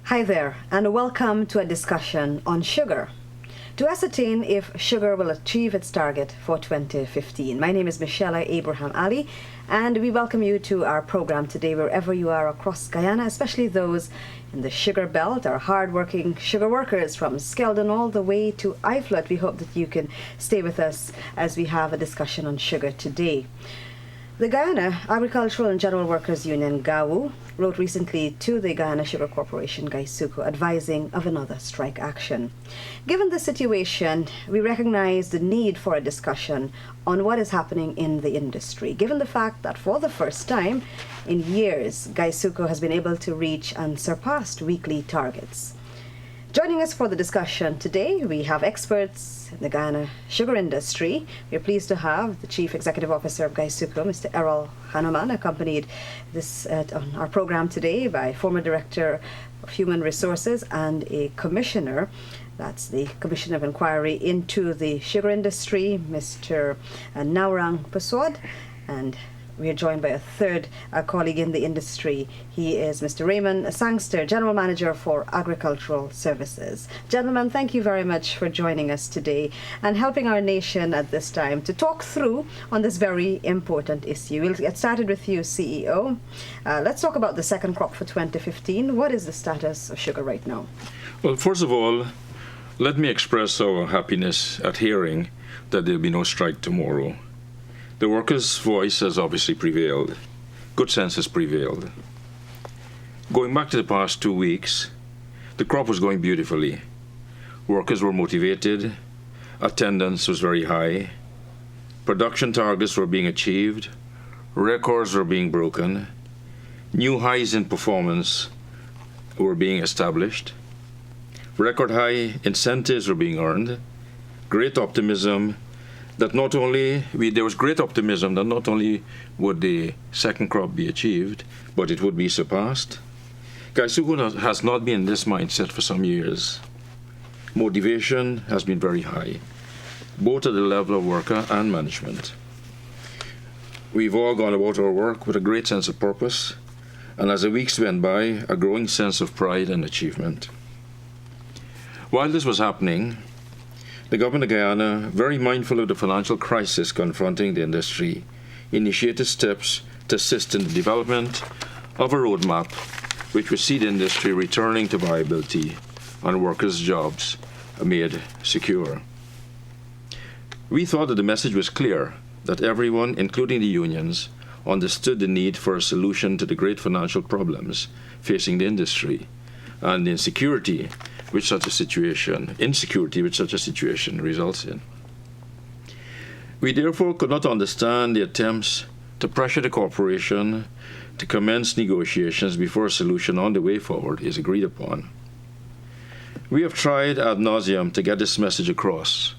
Hi there, and welcome to a discussion on sugar. To ascertain if sugar will achieve its target for 2015. My name is Michelle Abraham Ali, and we welcome you to our program today wherever you are across Guyana, especially those in the sugar belt, our hard-working sugar workers from Skeldon all the way to Iflut. We hope that you can stay with us as we have a discussion on sugar today. The Guyana Agricultural and General Workers Union, GAWU, wrote recently to the Guyana Sugar Corporation, GAISUCO, advising of another strike action. Given the situation, we recognize the need for a discussion on what is happening in the industry, given the fact that for the first time in years, GAISUCO has been able to reach and surpass weekly targets. Joining us for the discussion today, we have experts in the Guyana sugar industry. We are pleased to have the Chief Executive Officer of GAISUCO, Mr. Errol Hanuman, accompanied on our program today by former Director of Human Resources and a Commissioner. That's the Commissioner of Inquiry into the Sugar Industry, Mr. Naurang Puswad, and we are joined by a third colleague in the industry. He is Mr. Raymond Sangster, General Manager for Agricultural Services. Gentlemen, thank you very much for joining us today and helping our nation at this time to talk through on this very important issue. We'll get started with you, CEO. Let's talk about the second crop for 2015. What is the status of sugar right now? Well, first of all, let me express our happiness at hearing that there will be no strike tomorrow. The workers' voice has obviously prevailed. Good sense has prevailed. Going back to the past 2 weeks, the crop was going beautifully. Workers were motivated, attendance was very high, production targets were being achieved, records were being broken, new highs in performance were being established, record high incentives were being earned, great optimism that there was great optimism that not only would the second crop be achieved, but it would be surpassed. GAISUCO has not been in this mindset for some years. Motivation has been very high, both at the level of worker and management. We've all gone about our work with a great sense of purpose, and as the weeks went by, a growing sense of pride and achievement. While this was happening, the government of Guyana, very mindful of the financial crisis confronting the industry, initiated steps to assist in the development of a roadmap which would see the industry returning to viability and workers' jobs made secure. We thought that the message was clear, that everyone, including the unions, understood the need for a solution to the great financial problems facing the industry and the insecurity which such a situation results in. We therefore could not understand the attempts to pressure the corporation to commence negotiations before a solution on the way forward is agreed upon. We have tried ad nauseum to get this message across,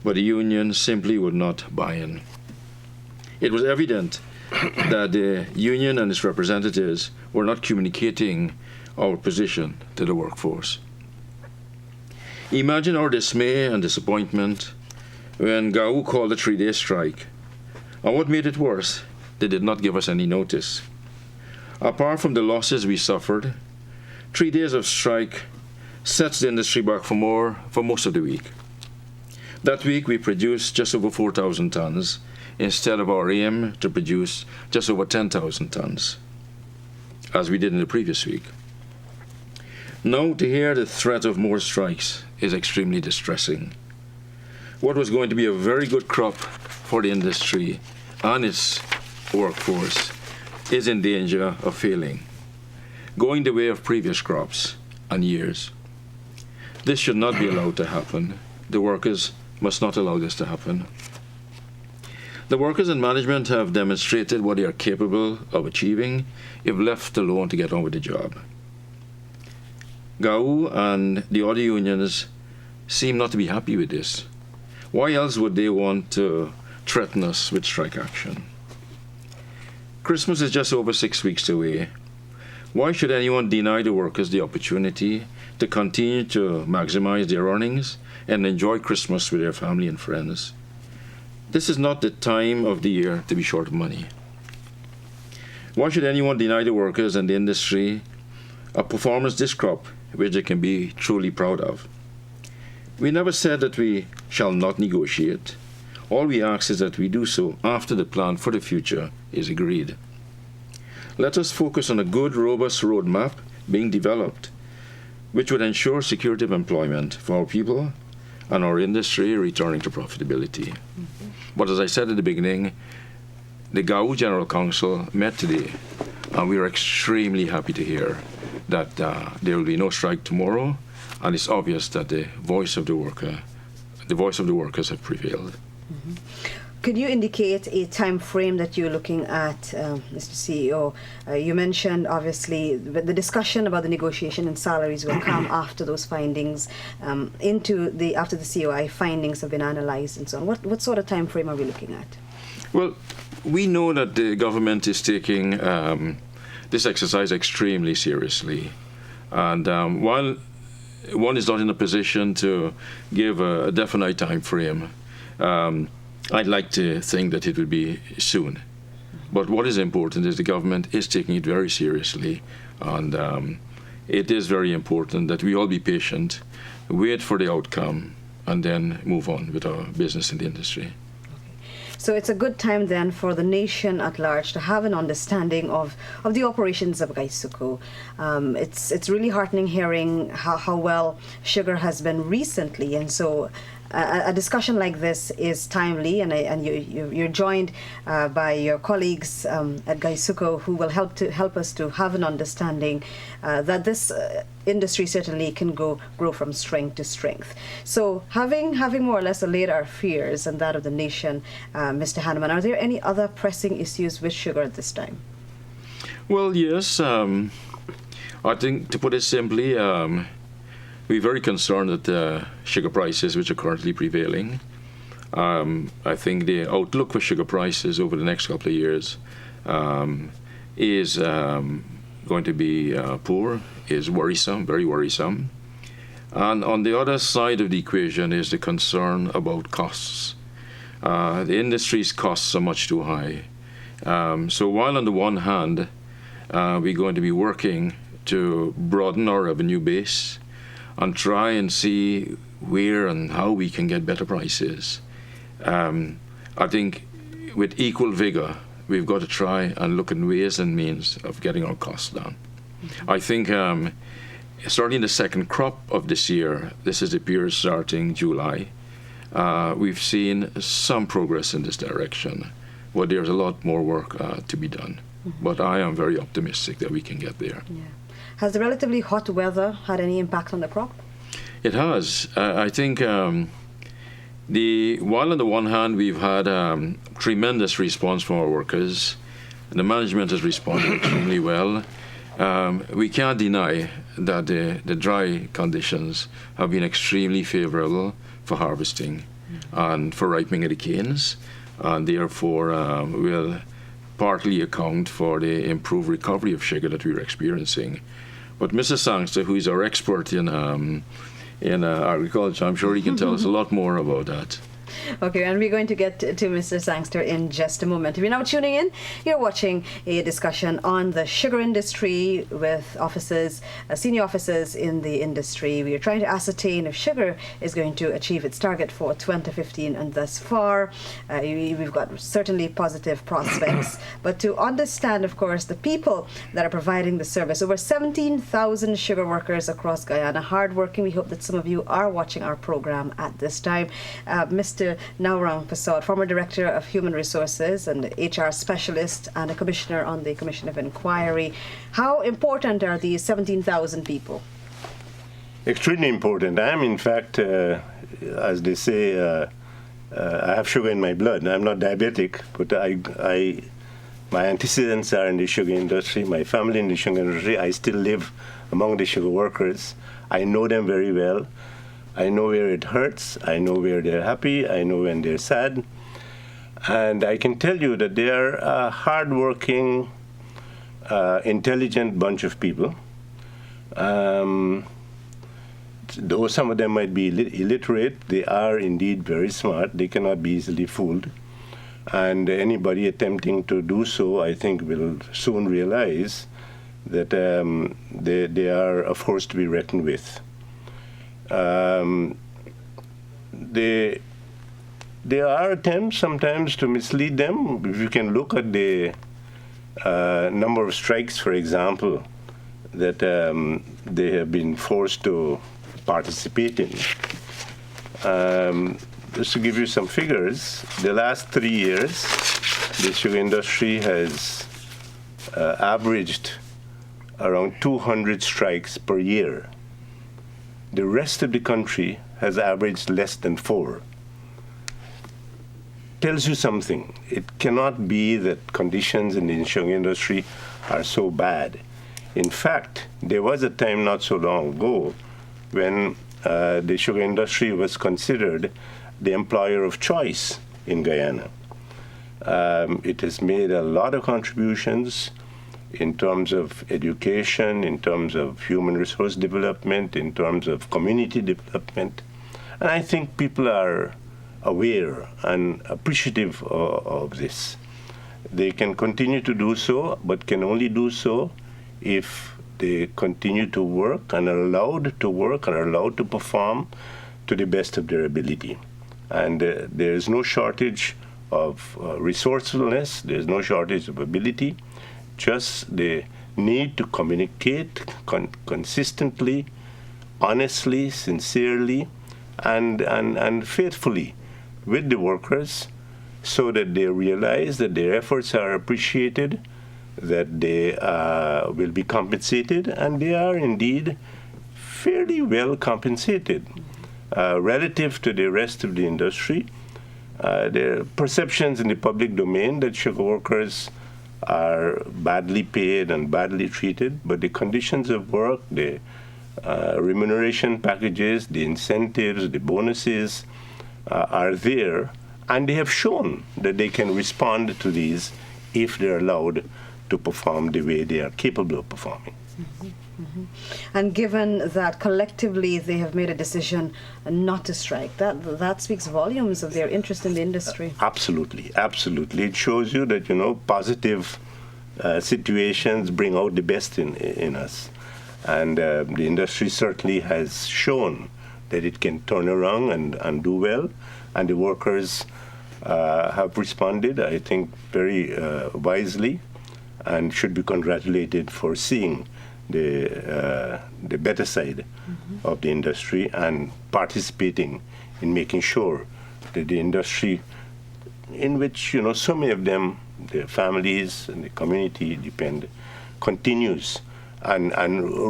but the union simply would not buy in. It was evident that the union and its representatives were not communicating our position to the workforce. Imagine our dismay and disappointment when GAWU called a 3-day strike. And what made it worse, they did not give us any notice. Apart from the losses we suffered, 3 days of strike sets the industry back for most of the week. That week we produced just over 4,000 tons instead of our aim to produce just over 10,000 tons, as we did in the previous week. Now to hear the threat of more strikes is extremely distressing. What was going to be a very good crop for the industry and its workforce is in danger of failing, going the way of previous crops and years. This should not be allowed to happen. The workers must not allow this to happen. The workers and management have demonstrated what they are capable of achieving if left alone to get on with the job. GAWU and the other unions seem not to be happy with this. Why else would they want to threaten us with strike action? Christmas is just over 6 weeks away. Why should anyone deny the workers the opportunity to continue to maximize their earnings and enjoy Christmas with their family and friends? this is not the time of the year to be short of money. Why should anyone deny the workers and the industry a performance this crop which they can be truly proud of? We never said that we shall not negotiate. All we ask is that we do so after the plan for the future is agreed. Let us focus on a good, robust roadmap being developed, which would ensure security of employment for our people and our industry returning to profitability. But as I said at the beginning, the GAU General Council met today, and we are extremely happy to hear that there will be no strike tomorrow, and it's obvious that the voice of the workers have prevailed. Mm-hmm. Could you indicate a time frame that you're looking at, Mr. CEO? You mentioned, obviously, the discussion about the negotiation and salaries will come after those findings, after the COI findings have been analyzed and so on. What sort of time frame are we looking at? Well, we know that the government is taking this exercise extremely seriously. And while one is not in a position to give a definite time frame, I'd like to think that it will be soon. But what is important is the government is taking it very seriously, and it is very important that we all be patient, wait for the outcome, and then move on with our business in the industry. So it's a good time then for the nation at large to have an understanding of the operations of Gaisuku. It's really heartening hearing how well sugar has been recently, and so a discussion like this is timely, and you're joined by your colleagues at Gaisuku who will help us to have an understanding that this industry certainly can grow from strength to strength. So having more or less allayed our fears and that of the nation, Mr. Hanneman, are there any other pressing issues with sugar at this time? Well, yes. I think, to put it simply, we're very concerned at the sugar prices which are currently prevailing. I think the outlook for sugar prices over the next couple of years is going to be poor, is worrisome, very worrisome. And on the other side of the equation is the concern about costs. The industry's costs are much too high. So while on the one hand, we're going to be working to broaden our revenue base and try and see where and how we can get better prices, I think with equal vigor, we've got to try and look at ways and means of getting our costs down. Mm-hmm. I think starting the second crop of this year, this is the period starting July, we've seen some progress in this direction, but there's a lot more work to be done. Mm-hmm. But I am very optimistic that we can get there. Yeah. Has the relatively hot weather had any impact on the crop? It has. I think while on the one hand we've had tremendous response from our workers, and the management has responded extremely well, we can't deny that the dry conditions have been extremely favorable for harvesting and for ripening of the canes, and therefore will partly account for the improved recovery of sugar that we're experiencing. But Mr. Sangster, who is our expert in agriculture, I'm sure he can tell us a lot more about that. Okay, and we're going to get to Mr. Sangster in just a moment. If you're now tuning in, you're watching a discussion on the sugar industry with officers, senior officers in the industry. We are trying to ascertain if sugar is going to achieve its target for 2015, and thus far, we've got certainly positive prospects. But to understand, of course, the people that are providing the service, over 17,000 sugar workers across Guyana, hardworking. We hope that some of you are watching our program at this time. Mr. Naurang Persaud, former Director of Human Resources and HR Specialist and a Commissioner on the Commission of Inquiry. How important are these 17,000 people? Extremely important. I am, in fact, as they say, I have sugar in my blood. I'm not diabetic, but my antecedents are in the sugar industry, my family in the sugar industry. I still live among the sugar workers. I know them very well. I know where it hurts, I know where they're happy, I know when they're sad. And I can tell you that they are a hardworking, intelligent bunch of people. Though some of them might be illiterate, they are indeed very smart. They cannot be easily fooled. And anybody attempting to do so, I think, will soon realize that they are a force to be reckoned with. There are attempts sometimes to mislead them. If you can look at the number of strikes, for example, that they have been forced to participate in. Just to give you some figures, the last 3 years, the sugar industry has averaged around 200 strikes per year. The rest of the country has averaged less than 4. Tells you something. It cannot be that conditions in the sugar industry are so bad. In fact, there was a time not so long ago when the sugar industry was considered the employer of choice in Guyana. It has made a lot of contributions in terms of education, in terms of human resource development, in terms of community development. And I think people are aware and appreciative of this. They can continue to do so, but can only do so if they continue to work and are allowed to work and are allowed to perform to the best of their ability. And there is no shortage of resourcefulness, there's no shortage of ability, just the need to communicate consistently, honestly, sincerely, and faithfully with the workers so that they realize that their efforts are appreciated, that they will be compensated, and they are indeed fairly well compensated relative to the rest of the industry. There are perceptions in the public domain that sugar workers are badly paid and badly treated, but the conditions of work, the remuneration packages, the incentives, the bonuses are there, and they have shown that they can respond to these if they're allowed to perform the way they are capable of performing. Mm-hmm, mm-hmm. And given that collectively they have made a decision not to strike, that speaks volumes of their interest in the industry. Absolutely, absolutely. It shows you that, positive situations bring out the best in us. And the industry certainly has shown that it can turn around and do well. And the workers have responded, I think, very wisely, and should be congratulated for seeing the better side of the industry and participating in making sure that the industry, in which so many of them, their families and the community depend, continues and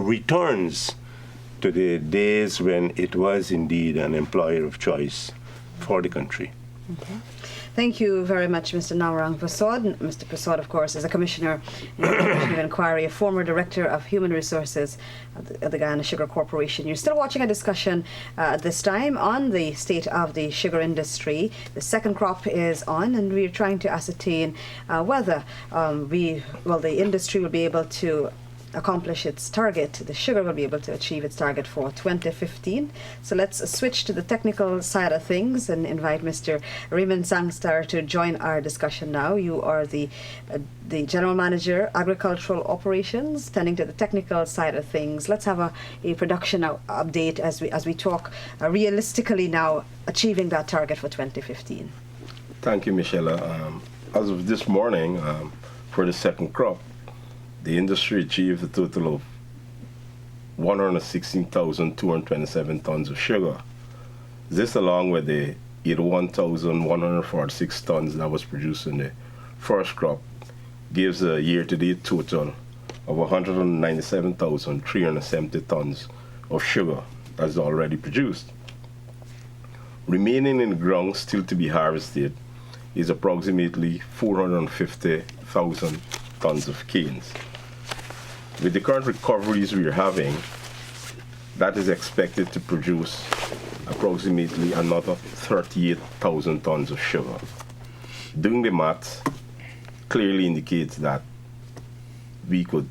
returns to the days when it was indeed an employer of choice for the country. Okay. Thank you very much, Mr. Naurang Persaud. Mr. Persaud, of course, is a commissioner in the Commission of Inquiry, a former director of human resources at the Guyana Sugar Corporation. You're still watching a discussion at this time on the state of the sugar industry. The second crop is on, and we're trying to ascertain whether the industry will be able to accomplish its target. The sugar will be able to achieve its target for 2015. So let's switch to the technical side of things and invite Mr. Raymond Sangstar to join our discussion now. You are the General Manager, Agricultural Operations, tending to the technical side of things. Let's have a production update as we talk realistically now, achieving that target for 2015. Thank you, Michelle. As of this morning, for the second crop, the industry achieved a total of 116,227 tons of sugar. This, along with the 81,146 tons that was produced in the first crop, gives a year-to-date total of 197,370 tons of sugar that's already produced. Remaining in the ground still to be harvested is approximately 450,000 tons of canes. With the current recoveries we are having, that is expected to produce approximately another 38,000 tons of sugar. Doing the math clearly indicates that we could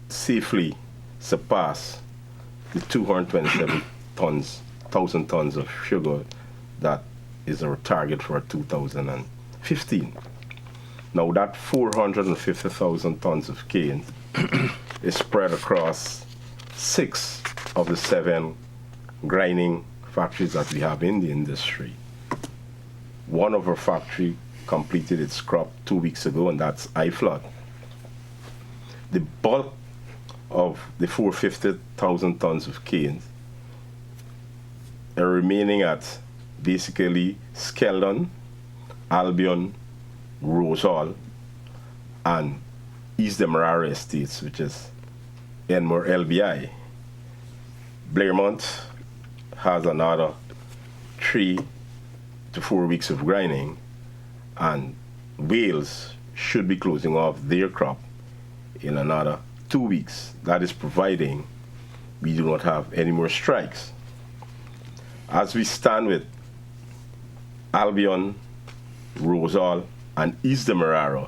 safely surpass the 227,000 tons of sugar that is our target for 2015. Now that 450,000 tons of cane is spread across 6 of the 7 grinding factories that we have in the industry. One of our factory completed its crop 2 weeks ago, and that's iFlood. The bulk of the 450,000 tons of cane are remaining at basically Skeldon, Albion, Rosal, and East Demerara Estates, which is Enmore LBI. Blairmont has another 3 to 4 weeks of grinding, and Wales should be closing off their crop in another 2 weeks. That is providing we do not have any more strikes. As we stand with Albion, Rosal, and East Demerara,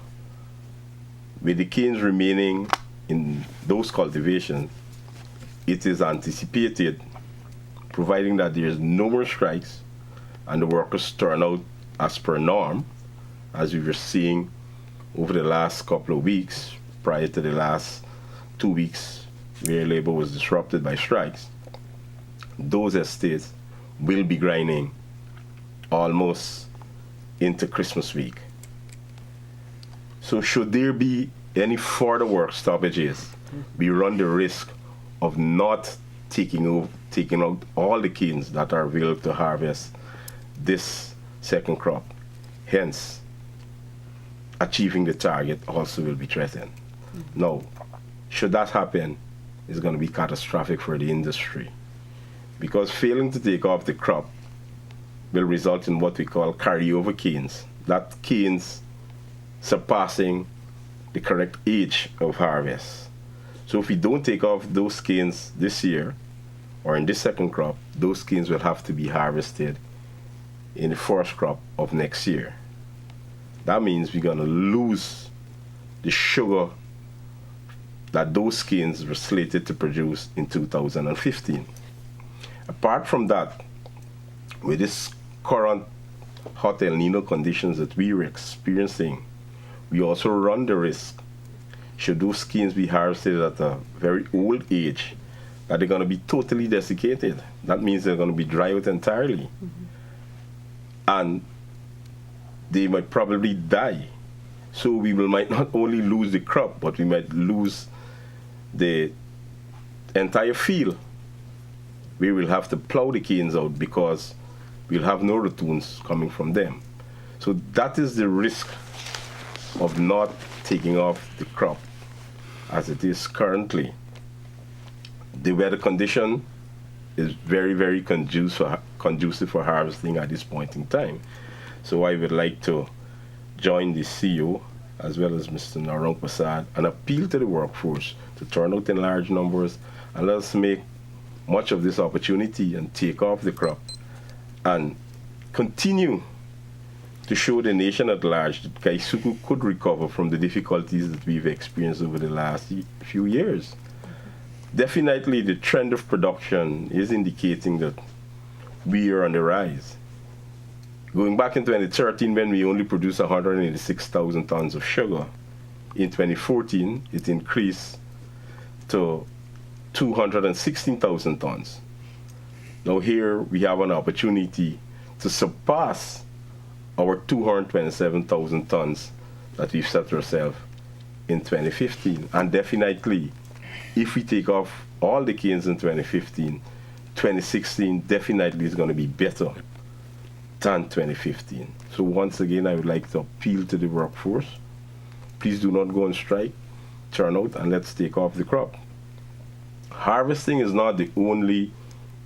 with the canes remaining in those cultivations, it is anticipated, providing that there is no more strikes and the workers turn out as per norm, as we were seeing over the last couple of weeks, prior to the last 2 weeks where labor was disrupted by strikes. Those estates will be grinding almost into Christmas week. So should there be any further work stoppages, we run the risk of not taking out all the canes that are available to harvest this second crop. Hence, achieving the target also will be threatened. Now, should that happen, it's going to be catastrophic for the industry, because failing to take off the crop will result in what we call carryover canes. That canes surpassing the correct age of harvest. So if we don't take off those canes this year, or in this second crop, those canes will have to be harvested in the first crop of next year. That means we're going to lose the sugar that those canes were slated to produce in 2015. Apart from that, with this current hot El Nino conditions that we are experiencing, we also run the risk, should those canes be harvested at a very old age, that they're going to be totally desiccated. That means they're going to be dry out entirely. And they might probably die. So we might not only lose the crop, but we might lose the entire field. We will have to plow the canes out because we'll have no returns coming from them. So that is the risk of not taking off the crop as it is currently. The weather condition is very, very conducive for harvesting at this point in time. So I would like to join the CEO as well as Mr. Narong Prasad and appeal to the workforce to turn out in large numbers and let us make much of this opportunity and take off the crop and continue to show the nation at large that Gaisuku could recover from the difficulties that we've experienced over the last few years. Definitely the trend of production is indicating that we are on the rise. Going back in 2013, when we only produced 186,000 tons of sugar, in 2014 it increased to 216,000 tons. Now here we have an opportunity to surpass our 227,000 tons that we've set ourselves in 2015. And definitely, if we take off all the canes in 2015, 2016 definitely is going to be better than 2015. So once again, I would like to appeal to the workforce. Please do not go on strike. Turn out and let's take off the crop. Harvesting is not the only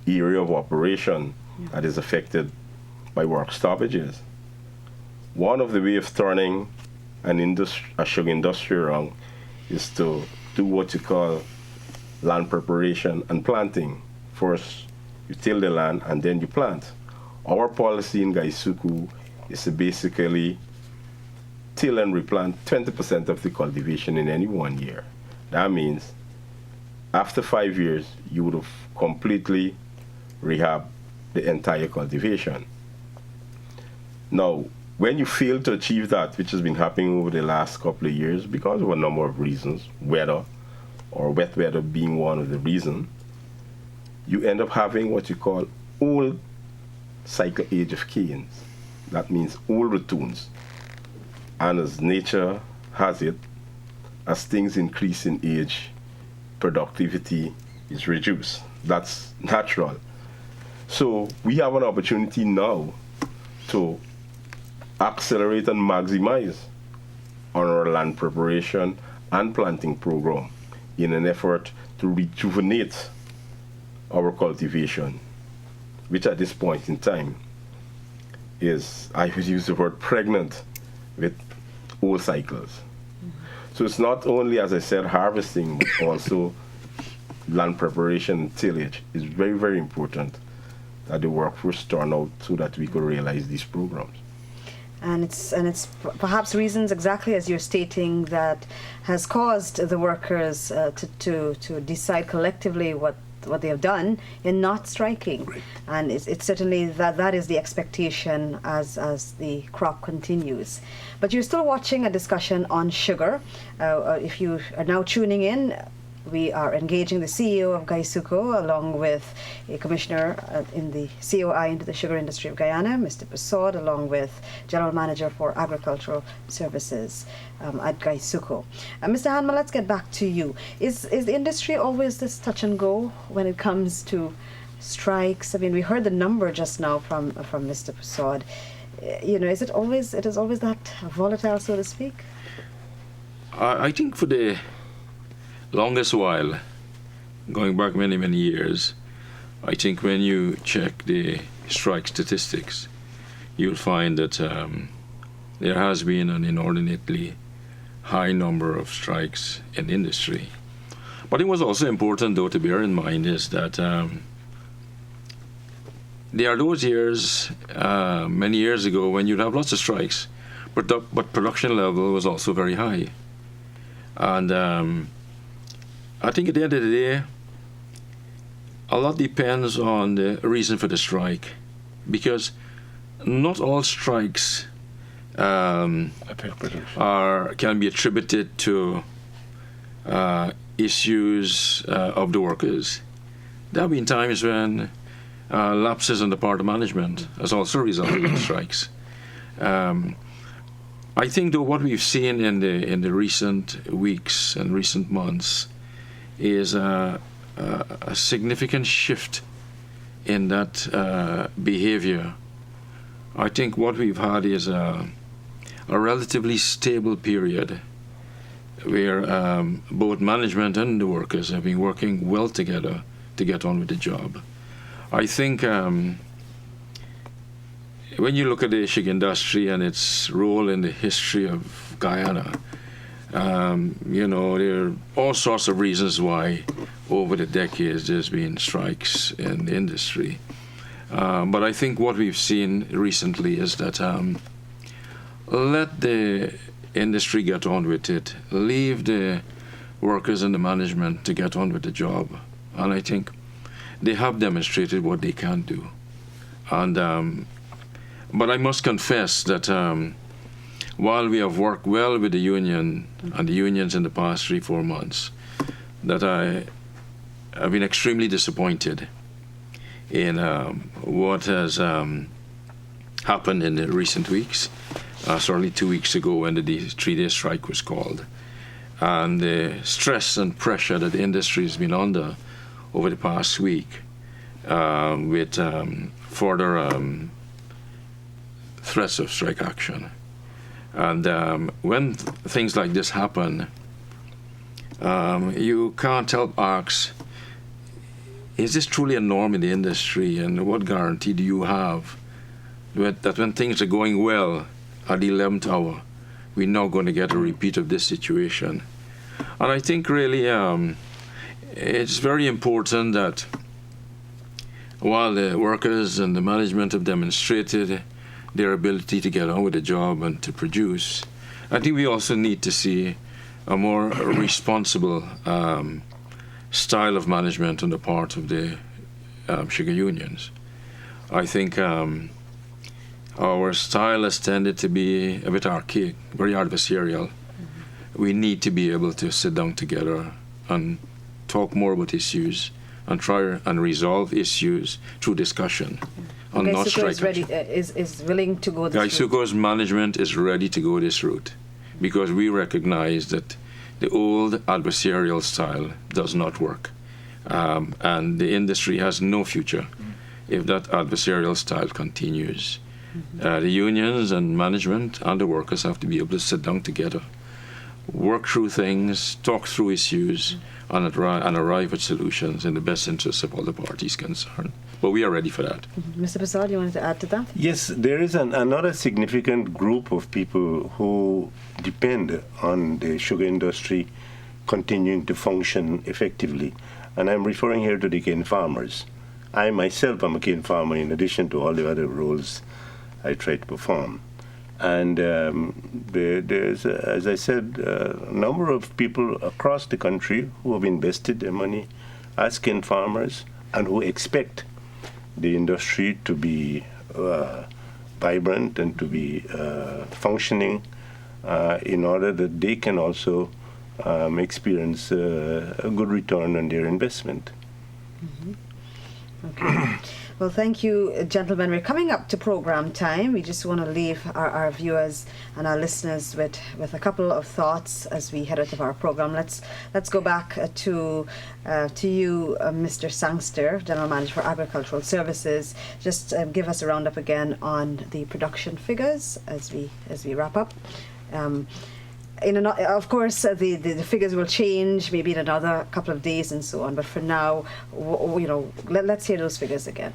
area of operation that is affected by work stoppages. One of the ways of turning a sugar industry around is to do what you call land preparation and planting. First, you till the land and then you plant. Our policy in Gaisuku is to basically till and replant 20% of the cultivation in any 1 year. That means after 5 years, you would have completely rehabbed the entire cultivation. Now, when you fail to achieve that, which has been happening over the last couple of years because of a number of reasons, weather or wet weather being one of the reasons, you end up having what you call old cycle age of canes. That means old ratoons. And as nature has it, as things increase in age, productivity is reduced. That's natural. So we have an opportunity now to accelerate and maximize on our land preparation and planting program in an effort to rejuvenate our cultivation, which at this point in time is, I would use the word pregnant with old cycles. So it's not only, as I said, harvesting, but also land preparation and tillage. It's very, very important that the workforce turn out so that we could realize these programs. And it's perhaps reasons exactly as you're stating that has caused the workers to decide collectively what they have done in not striking. Right. And it's certainly that is the expectation as the crop continues. But you're still watching a discussion on sugar. If you are now tuning in, we are engaging the CEO of Gaisuco along with a commissioner in the COI into the sugar industry of Guyana, Mr. Persaud, along with General Manager for Agricultural Services at Gaisuco. Mr. Hanma, let's get back to you. Is the industry always this touch and go when it comes to strikes? I mean, we heard the number just now from Mr. Persaud. Is it always that volatile, so to speak? I think for the longest while, going back many, many years, I think when you check the strike statistics, you'll find that there has been an inordinately high number of strikes in industry. But it was also important, though, to bear in mind is that there are those years, many years ago, when you'd have lots of strikes, but production level was also very high. And I think at the end of the day, a lot depends on the reason for the strike, because not all strikes can be attributed to issues of the workers. There have been times when lapses on the part of management has also resulted in strikes. I think, though, what we've seen in the recent weeks and recent months is a significant shift in that behavior. I think what we've had is a relatively stable period where both management and the workers have been working well together to get on with the job. I think when you look at the sugar industry and its role in the history of Guyana, there are all sorts of reasons why over the decades there's been strikes in the industry. But I think what we've seen recently is that let the industry get on with it, leave the workers and the management to get on with the job. And I think they have demonstrated what they can do. And but I must confess that while we have worked well with the union and the unions in the past 3-4 months, that I have been extremely disappointed in what has happened in the recent weeks. Certainly 2 weeks ago when the 3-day strike was called, and the stress and pressure that the industry has been under over the past week with further threats of strike action. And when things like this happen, you can't help ask, is this truly a norm in the industry? And what guarantee do you have that when things are going well at the 11th hour, we're not going to get a repeat of this situation? And I think really it's very important that while the workers and the management have demonstrated their ability to get on with the job and to produce, I think we also need to see a more responsible style of management on the part of the sugar unions. I think our style has tended to be a bit archaic, very adversarial. We need to be able to sit down together and talk more about issues and try and resolve issues through discussion. And Okay, not Suco is strike ready, is willing to go this route. Suco's management is ready to go this route because we recognize that the old adversarial style does not work. And the industry has no future if that adversarial style continues. The unions and management and the workers have to be able to sit down together, work through things, talk through issues, and arrive at solutions in the best interests of all the parties concerned. But we are ready for that. Mr. Prasad, you wanted to add to that? Yes, there is another significant group of people who depend on the sugar industry continuing to function effectively. And I'm referring here to the cane farmers. I myself am a cane farmer in addition to all the other roles I try to perform. And there's, as I said, a number of people across the country who have invested their money as cane farmers and who expect the industry to be vibrant and to be functioning in order that they can also experience a good return on their investment. Okay. Well, thank you, gentlemen. We're coming up to program time. We just want to leave our viewers and our listeners with a couple of thoughts as we head out of our program. Let's go back to you, Mr. Sangster, General Manager for Agricultural Services. Just give us a roundup again on the production figures as we wrap up. Of course, the figures will change maybe in another couple of days and so on. But for now, let's hear those figures again.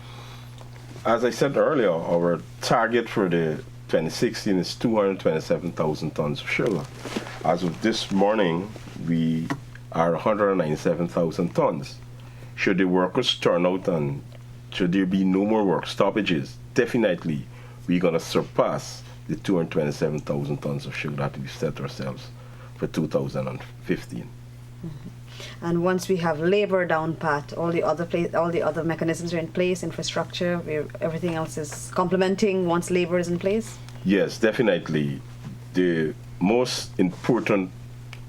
As I said earlier, our target for the 2016 is 227,000 tons of sugar. As of this morning, we are 197,000 tons. Should the workers turn out and should there be no more work stoppages, definitely we're going to surpass the 227,000 tons of sugar that we've set ourselves for 2015. And once we have labor down pat, all the other mechanisms are in place, infrastructure, everything else is complementing once labor is in place? Yes, definitely. The most important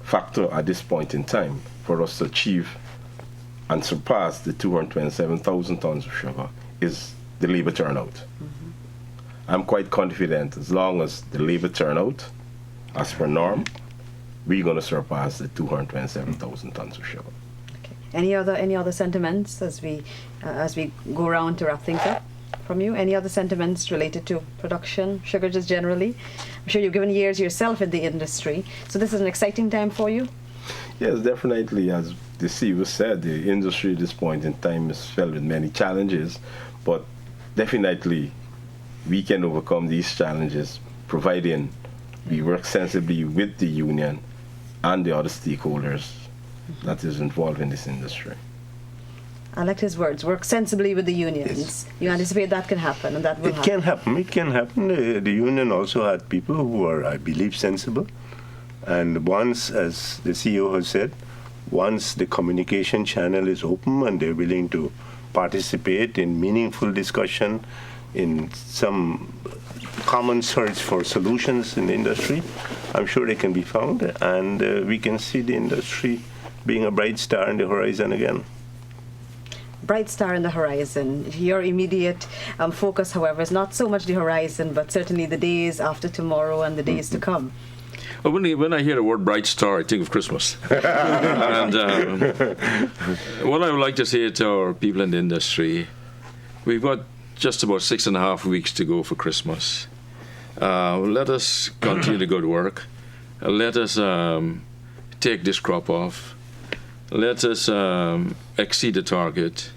factor at this point in time for us to achieve and surpass the 227,000 tons of sugar is the labor turnout. I'm quite confident as long as the labor turnout, as per norm, we're going to surpass the 227,000 tons of sugar. Okay. Any other sentiments as we go around to wrap things up from you? Any other sentiments related to production, sugar just generally? I'm sure you've given years yourself in the industry, so this is an exciting time for you? Yes, definitely. As the CEO said, the industry at this point in time is filled with many challenges, but definitely we can overcome these challenges providing we work sensibly with the union and the other stakeholders that is involved in this industry. I liked his words, work sensibly with the unions. Yes. You anticipate that can happen, and that will happen? It can happen. The union also had people who are, I believe, sensible. And once, as the CEO has said, once the communication channel is open and they're willing to participate in meaningful discussion, in some common search for solutions in the industry, I'm sure they can be found, and we can see the industry being a bright star in the horizon again. Bright star in the horizon. Your immediate focus, however, is not so much the horizon, but certainly the days after tomorrow and the days to come. Well, when I hear the word bright star, I think of Christmas. And what I would like to say to our people in the industry, we've got just about 6.5 weeks to go for Christmas. Let us continue the good work. Let us take this crop off. Let us exceed the target.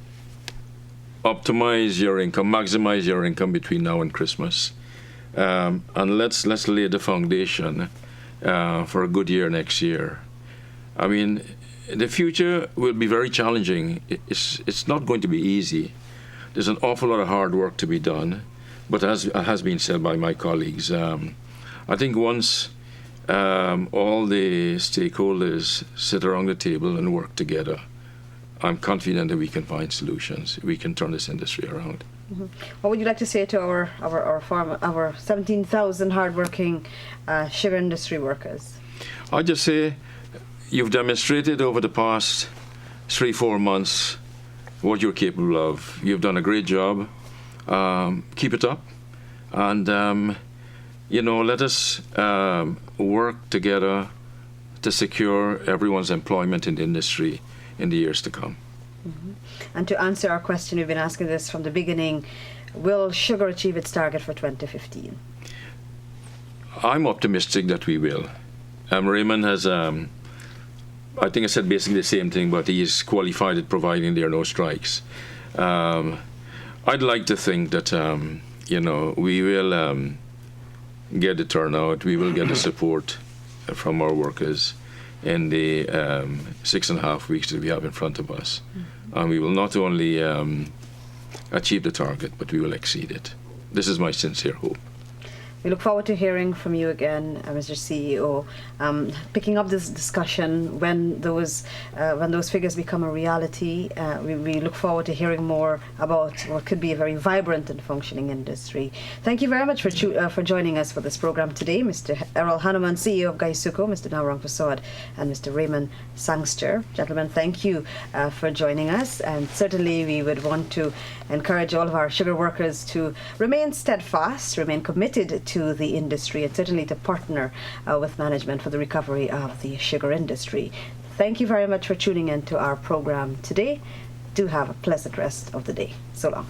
Optimize your income, maximize your income between now and Christmas. And let's lay the foundation for a good year next year. I mean, the future will be very challenging. It's not going to be easy. There's an awful lot of hard work to be done, but as has been said by my colleagues, I think once all the stakeholders sit around the table and work together, I'm confident that we can find solutions. We can turn this industry around. What would you like to say to our 17,000 hardworking sugar industry workers? I just say you've demonstrated over the past 3-4 months what you're capable of. You've done a great job. Keep it up, and let us work together to secure everyone's employment in the industry in the years to come. And to answer our question, we've been asking this from the beginning: will sugar achieve its target for 2015? I'm optimistic that we will. Raymond has, I think I said basically the same thing, but he is qualified at providing there are no strikes. I'd like to think that, we will get the turnout, we will get the support from our workers in the 6.5 weeks that we have in front of us. And we will not only achieve the target, but we will exceed it. This is my sincere hope. We look forward to hearing from you again, Mr. CEO, picking up this discussion when those figures become a reality. We look forward to hearing more about what could be a very vibrant and functioning industry. Thank you very much for joining us for this program today, Mr. Errol Hanuman, CEO of Gaisuco, Mr. Naurang Prasad, and Mr. Raymond Sangster. Gentlemen, thank you for joining us, and certainly we would want to encourage all of our sugar workers to remain steadfast, remain committed to the industry, and certainly to partner with management for the recovery of the sugar industry. Thank you very much for tuning in to our program today. Do have a pleasant rest of the day. So long.